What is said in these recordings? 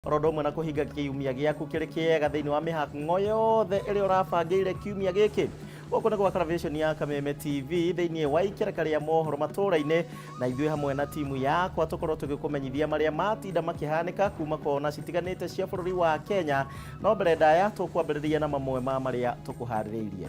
Rodo mwana kuhiga kiumia giaku kiri kiega thiini wa mihang'o yothe iri urabangire kiumia giki goko niko television ya Kameme TV thiini wa ikereka ria mohoro Matuura-ini na ithuĩ hamwe na timu yakwa tukorwo tugikumenyithia maria matinda makihanika kuma kona citiganite cia bũrũri wa Kenya no mbere ndaya tukwambĩrĩria na mamwe ma maria tukuharĩrĩirie.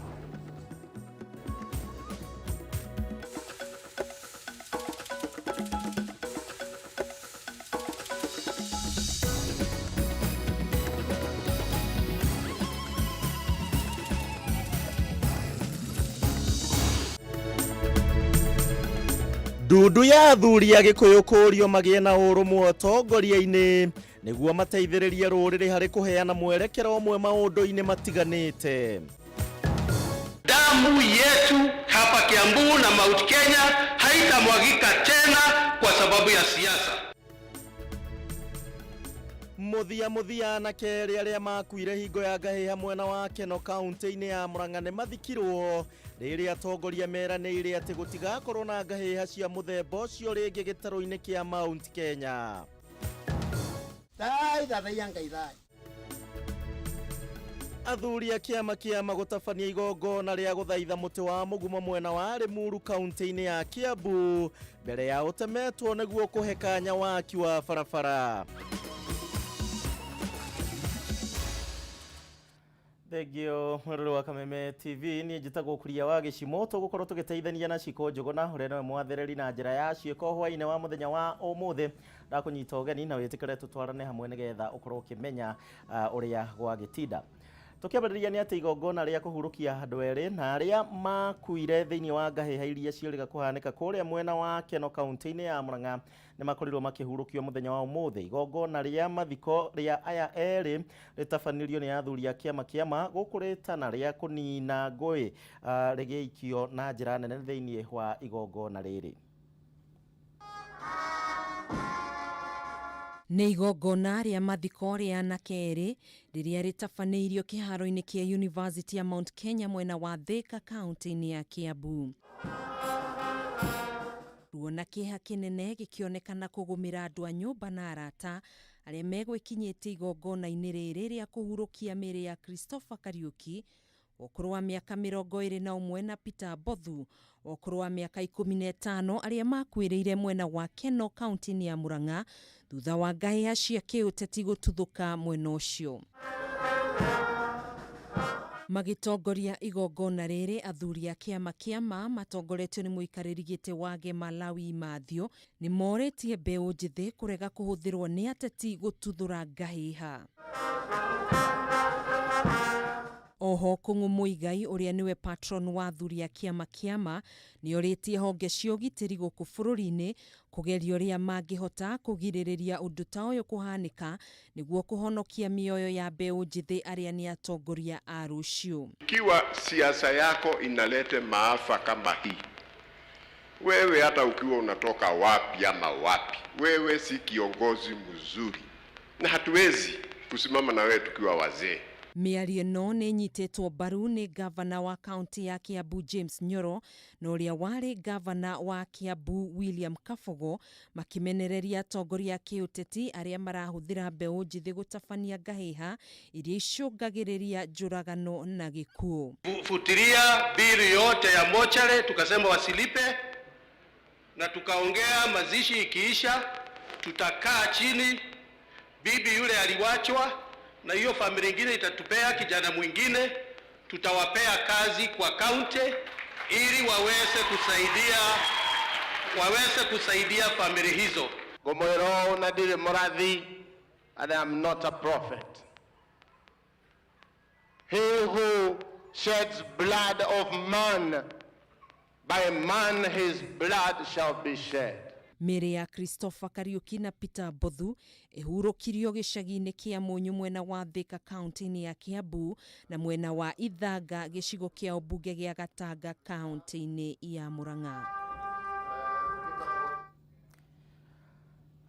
Ndundu ya athuri a Gikuyu kũũrio magĩe na ũrũmwe ũtongoria-inĩ nĩguo mateithĩrĩrie rũrĩrĩ harĩ kũheana mwerekero ũmwe maũndũ-inĩ matiganĩte. Damu yetu hapa Kiambu na Mount Kenya haitamwagika tena kwa sababu ya siasa. Muthia na keri aria makuire hingo ya ngahĩha mwena wa Keno kaunti-inĩ ya Murang'a nĩ mathikirwo rĩrĩa atongoria meranĩire atĩ gũtigakorwo na ngahĩha cia mũthemba ũcio rĩngĩ gĩtarũ-inĩ kĩa Mount Kenya. Athuri a kĩama gũtabania igongona rĩa gũthaitha mũtĩ wa mũgumo mwena wa Limuru kaunti-inĩ ya Kiambu mbere ya ũtemetwo nĩguo kũhe kanya waki wa barabara. Thegio mwĩrĩrĩ wa Kameme TV ni njĩtagwo Kuria wa Gĩcimo tũgũkorwo tũgĩteithania na Ciko Njũgũna ũrĩa nĩwe mwathĩrĩri na njĩra ya ciĩko hwaĩ-inĩ wa mũthenya wa ũmũthĩ ndakũnyita ũgeni na wĩtĩkĩre tũtwarane hamwe nĩgetha ũkorwo ũkĩmenya ũrĩa gwagĩtinda. Tukĩambĩrĩria nĩ atĩ igongona rĩa kũhurũkia andũ erĩ na arĩa makuire thĩinĩ wa ngahĩha iria ciĩrĩga kũhanĩka kũrĩa mwena wa Keno kaunti-inĩ ya Murang'a nĩ makorirwo makĩhurũkio mũthenya wa ũmũthĩ. Igongona rĩa mathiko rĩa aya erĩ rĩtabanirio nĩ athuri a kĩama gũkũrĩtana rĩa kũnina ngũĩ rĩgĩikio na njĩra nene thĩinĩ wa igongona rĩrĩ. Nĩ igongona rĩa mathiko rĩa anake erĩ rĩrĩa rĩtabanĩirio kĩharo-inĩ kĩa University ya Mount Kenya mwena wa Thika kaunti-inĩ ya Kiambu. Ruona kĩeha kĩnene gĩkĩonekana kũgũmĩra andũ a nyũmba na arata arĩa megwĩkinyĩtie igongona-inĩ rĩrĩ rĩa kũhurũkia mĩĩrĩ ya Christopher Kariuki ũkũrũ wa mĩaka 21 na Peter Bothu ũkũrũ wa mĩaka 15 arĩa makuĩrĩire mwena wa Keno kaunti-inĩ ya Murang'a thutha wa ngahĩha cia kĩũteti gũtuthũka mwena ũcio. Magĩtongoria igongona rĩrĩ athuri a kĩama matongoretio nĩ mũikarĩri gĩtĩ wa Malawi Mathio nĩ morĩtie mbeũ njĩthĩ kũrega kũhũthĩrwo nĩ ateti gũtuthũra ngahĩha. Oho Kũng'ũ Mũigai ũrĩa nĩwe patron wa athuri a kĩama nĩ orĩtie honge cia ũgitĩri gũkũ bũrũri-inĩ kũgeria ũrĩa mangĩhota kũgirĩrĩria ũndũ ta ũyũ kũhanĩka nĩguo kũhonokia mĩoyo ya mbeũ njĩthĩ arĩa nĩ atongoria a rũciũ. Ikiwa siasa yako inalete maafa kama hii, wewe hata ukiwa unatoka wapi ama wapi, wewe si kiongozi mzuri na hatuwezi kusimama na wewe tukiwa wazee. Mĩario ĩno nĩ nyitĩtwo mbaru nĩ gavana wa kaunti ya Kiambu James Nyoro na ũrĩa warĩ gavana wa Kiambu William Kabogo makĩmenereria atongoria a kĩũteti arĩa marahũthĩra mbeũ njĩthĩ gũtabania ngahĩha iria icũngagĩrĩria njũragano na gĩkuũ. Futiria bili yote ya mochare tukasema wasilipe na tukaongea mazishi ikiisha tutakaa chini, bibi yule aliwachwa na hiyo familia nyingine itatupea kijana mwingine, tutawapea kazi kwa kaunti ili waweze kusaidia familia hizo. Gomoiro na dire morathi, and I am not a prophet. He who sheds blood of man, by man his blood shall be shed. Mĩĩrĩ ya Christopher Kariuki na Peter Bothu ĩhurũkirio gĩcagi-inĩ kĩa Mũnyũ mwena wa Thika kaunti-inĩ ya Kiambu na mwena wa Ithanga gĩcigo kĩa ũmbunge gĩa Gatanga kaunti-inĩ ya Murang'a.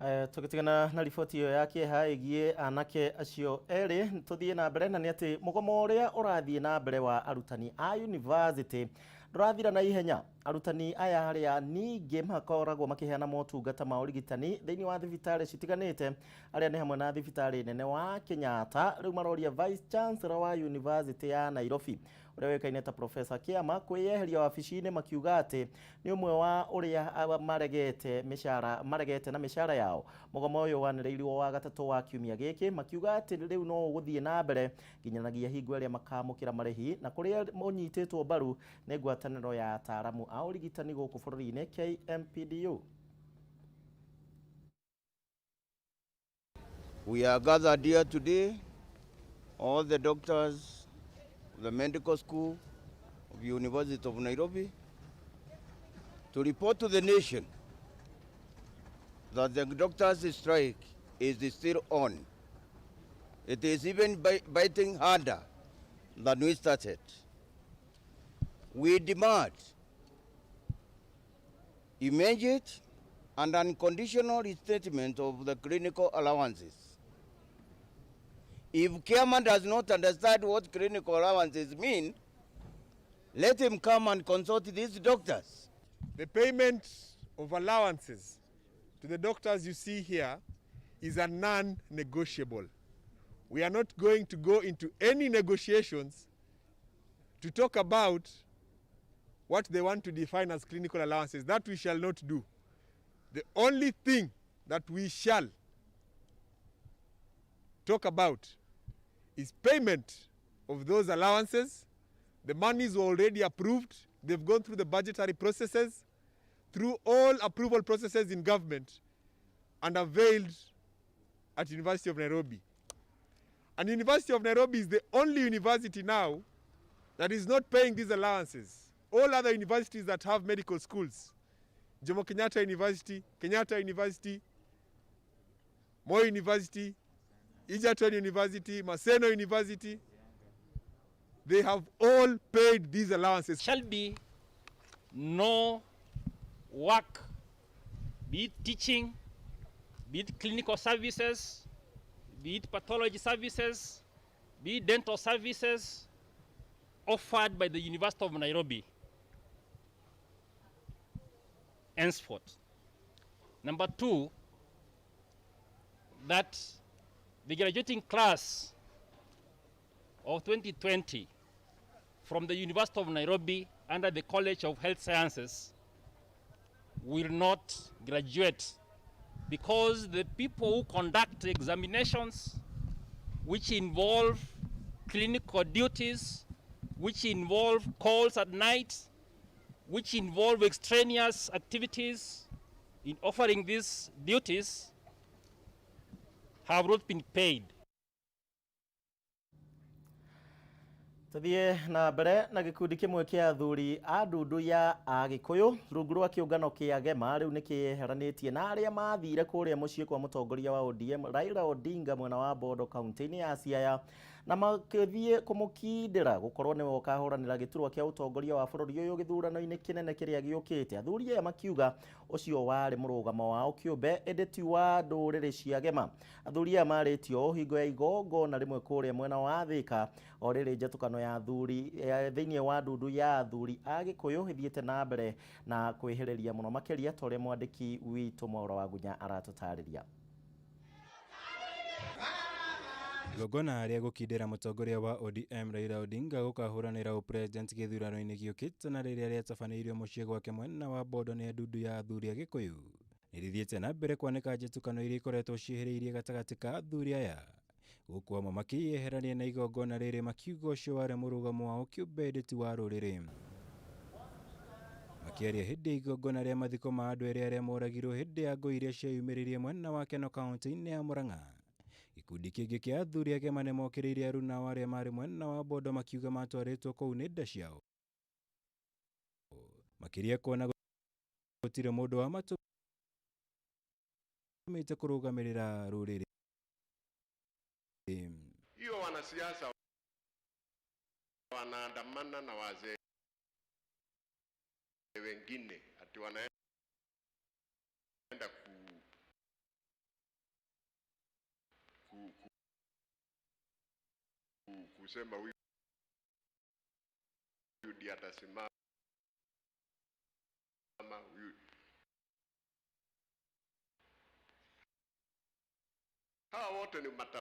Tũgĩtigana na riboti ĩyo ya kĩeha ĩgiĩ anake acio erĩ tũthiĩ na mbere na nĩ atĩ mũgomo ũrĩa ũrathiĩ na mbere wa arutani a university ndũrathira na ihenya arutani aya haria ningi makoragwo makiheana motungata ma urigitani thiini wa thibitari citiganite aria ni hamwe na thibitari nene wa Kenyatta. Riu maroria Vice Chancellor wa University ya Nairobi uria wekaine ta Professor Kiama kwiyeheria wabici-ini makiuga ati ni umwe wa uria maregete na mishara yao. Mugomo uyu waniriirwo wa gatatu wa kiumia giki makiuga ati riu no uguthie na mbere nginyanagia hingo iria makamukira marehi na kuria munyititwo mbaru ni ngwataniro ya ataramu a urigitani guku bururi-ini KMPDU. We are gathered here today, all the doctors of the medical school of the University of Nairobi, to report to the nation that the doctors' strike is still on. It is even biting harder than we started. We demand immediate and unconditional restatement of the clinical allowances. If Kiama does not understand what clinical allowances mean, let him come and consult these doctors. The payment of allowances to the doctors you see here is a non-negotiable. We are not going to go into any negotiations to talk about what they want to define as clinical allowances. That we shall not do. The only thing that we shall talk about is payment of those allowances. The monies were already approved. They've gone through the budgetary processes, through all approval processes in government, and availed at University of Nairobi. And University of Nairobi is the only university now that is not paying these allowances. All other universities that have medical schools, Jomo Kenyatta University, Kenyatta University, Moi University, Egerton University, Maseno University, they have all paid these allowances. Shall be no work, be it teaching, be it clinical services, be it pathology services, be it dental services offered by the University of Nairobi henceforth. Number two, that the graduating class of 2020 from the University of Nairobi under the College of Health Sciences will not graduate because the people who conduct examinations which involve clinical duties, which involve calls at night, which involve extraneous activities in offering these duties have not been paid. Tuthie na mbere na gikundi kimwe kia athuri a ndundu ya Agikuyu rungu rwa kiungano kia Gema riu nikiheranitie na aria mathire kuria mucii kwa mutongoria wa ODM Raila Odinga mwena wa Bondo kaunti-ini ya Siaya na makithie kumukindira gukorwo niwe ukahuranira giturwa kia utongoria wa bururi uyu githurano-ini kinene kiria giukite. Athuri aya makiuga ucio wari murugamo wao kiumbe edeti wa nduriri cia Gema. Athuri aya maritio hingo ya igongona rimwe kuria mwena wa Thika o riri njatukano ya athuri thiini wa ndundu ya athuri a Gikuyu hithiite na mbere na kwihiriria muno makiria tore mwandiki witu Mwaura wa Gunya aratutariria. Igongona ria gukindira mutongoria wa ODM Raila Odinga gukahuranira upresident githurano-ini giukite na riria riatabaneirio mucii gwake mwena wa Bondo ni ndundu ya athuri a Gikuyu nirithiite na mbere kwanika njatukano iria ikoretwo ciihiriirie gatagati ka athuri aya guku amwe makiyeherania na igongona riri makiuga ucio wari murugamo wao kiumbe edeti wa ruriri. Makiaria hindi igongona ria mathiko ma andu eri aria moragirwo hindi ya ngui iria ciayumiririe mwena wa Keno kaunti-ini ya Murang'a. Gikundi kingi kia athuri a Gema ni mokiriire aruna aria mari mwena wa Bondo makiuga matwaritwo kou ni nda ciao makiria kuona gutire mundu wa matumite kurugamirira ruriri. Hiyo wanasiasa wanaandamana na wazee wengine ati wanaenda kusema huyu ndiye atasimama Hawa wote ni matapeli.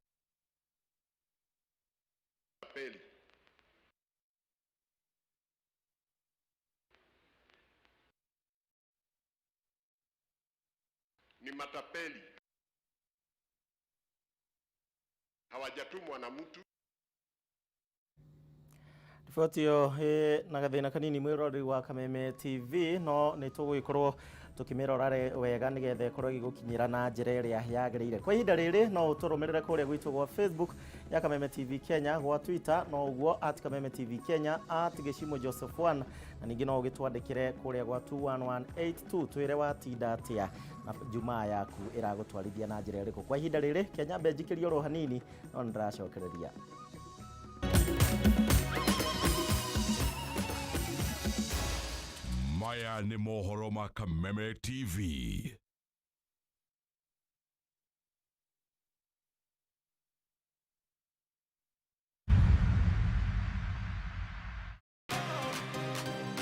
Ni matapeli. Hawajatumwa na mtu. Ribotio na gathina kanini mwirori wa Kameme TV no nituguikorwo tukimirora wega nigetha ikorwo igukinyira na njira iria yagirire. Kwa ihinda riri no uturumirire kuria gwitu gwa Facebook ya Kameme TV Kenya, gwa Twitter no uguo @Kameme TV Kenya, @Geshimo Joseph 1, na ningi no ugitwandikire kuria gwa 21182 twire watinda atia na jumaa yaku iragutwarithia na njira iriku. Kwa ihinda riri Kenya benjikirio ro hanini no ndiracokereria. Maya ni mohoro ma Kameme TV.